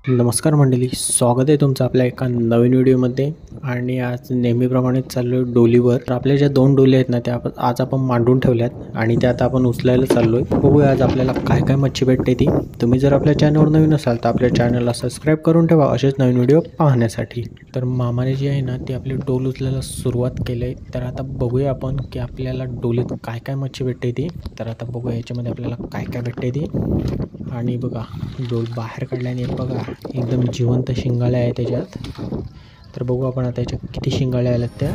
नमस्कार मंडळी, स्वागत आहे तुमचं आपल्या एका नवीन व्हिडिओमध्ये. आणि आज नेहमीप्रमाणे चाललो आहे डोलीवर. तर आपल्या ज्या 2 डोली आहेत ना, त्या आज आपण मांडून ठेवल्यात आणि त्या आता आपण उचलायला चाललो आहे. बघूया आज आपल्याला काय काय मच्छी भेटते ती. तुम्ही जर आपल्या चॅनलवर नवीन असाल तर आपल्या चॅनलला सबस्क्राईब करून ठेवा असेच नवीन व्हिडिओ पाहण्यासाठी. तर मामाने जी आहे ना ती आपली डोल उचलायला सुरुवात केली आहे. तर आता बघूया आपण की आपल्याला डोलीत काय काय मच्छी भेटते ती. तर आता बघूया याच्यामध्ये आपल्याला काय काय भेटते ती. आणि बघा, डोल बाहेर काढल्याने बघा एकदम जिवंत शिंगाळ्या आहे त्याच्यात. तर बघू आपण आता याच्यात किती शिंगाळ्या आल्यात त्या.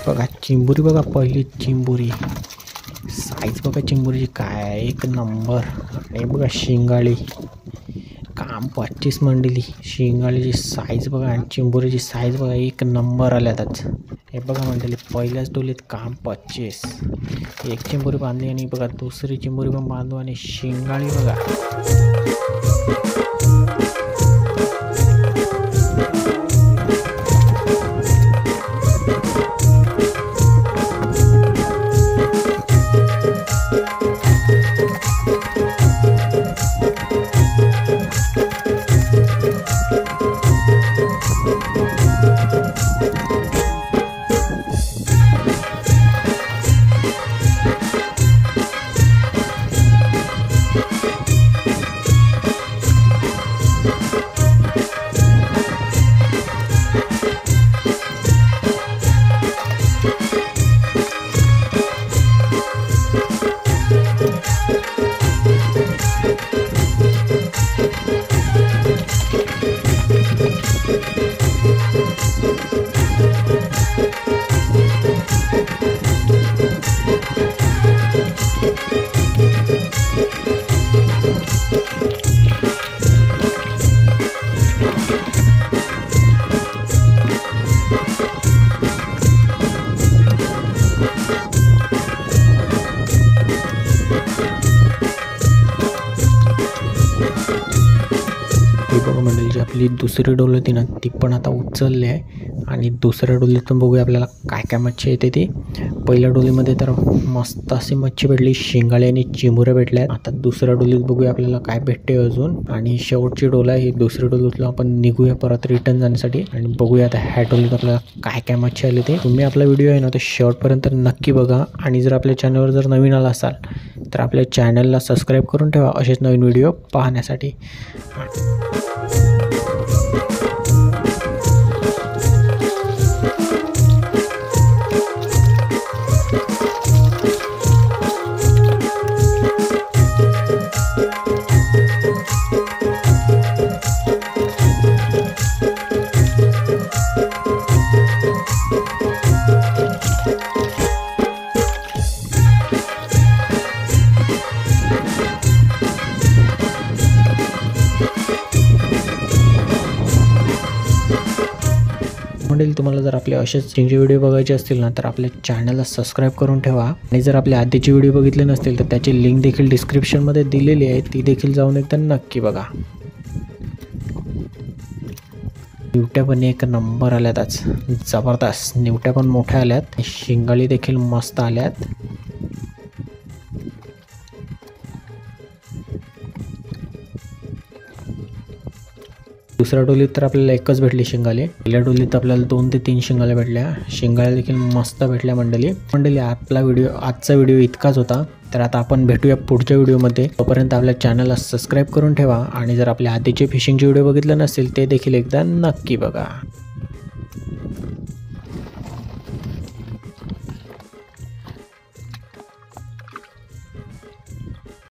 बघा चिंबोरी, बघा पहिली चिंबोरी. साईज बघा चिंबोरीची काय एक नंबर. आणि बघा शिंगाळी काम 25 मंडली. शिंगाळीची साईज बघा आणि चिंबोरीची साईज बघा एक नंबर आल्यातच. हे बघा मंडळी, पहिल्याच डोलीत काम 25. एक चिंबोरी बांधली आणि बघा दुसरी चिंबोरी पण बांधू आणि शिंगाळी बघा. बघा मंडळी, जी आपली दुसरी डोल होती ना ती पण आता उचलली आहे. आणि दुसऱ्या डोलीत पण बघूया आपल्याला काय काय मच्छी येते ती. पहिल्या डोलीमध्ये तर मस्त अशी मच्छी भेटली, शिंगाळे आणि चिमुऱ्या भेटल्या. आता दुसऱ्या डोलीत बघूया आपल्याला काय भेटते अजून. आणि शेवटची डोल आहे ही दुसरी डोल उचलून आपण निघूया परत रिटर्न जाण्यासाठी. आणि बघूया आता ह्या डोलीत आपल्याला काय काय मच्छी आली ते. तुम्ही आपला व्हिडिओ आहे ना तो शेवटपर्यंत नक्की बघा. आणि जर आपल्या चॅनलवर जर नवीन आला असाल तर आपल्या चॅनलला सबस्क्राईब करून ठेवा असेच नवीन व्हिडिओ पाहण्यासाठी. मंडळी, तुम्हाला जर आपले असेच चिंचे व्हिडिओ बघायचे असतील ना तर आपल्या चॅनलला सबस्क्राईब करून ठेवा. आणि जर आपले आधीचे व्हिडिओ बघितले नसतील तर त्याची लिंक देखील डिस्क्रिप्शनमध्ये दिलेली आहे, ती देखील जाऊन एकदा नक्की बघा. निवट्या पण एक नंबर आल्यात आज, जबरदस्त. निवट्या पण मोठ्या आल्यात, शिंगाळी देखील मस्त आल्यात. दुसऱ्या डोलीत तर आपल्याला एकच भेटली शिंगाले. पहिल्या डोलीत आपल्याला 2 ते 3 शिंगाल्या भेटल्या. शिंगाल्या देखील मस्त भेटल्या मंडळी. आजचा व्हिडिओ इतकाच होता. तर आता आपण भेटूया पुढच्या व्हिडिओमध्ये. तोपर्यंत आपल्या चॅनलला सबस्क्राईब करून ठेवा. आणि जर आपल्या आधीचे फिशिंगचे व्हिडिओ बघितले नसतील ते देखील एकदा नक्की बघा.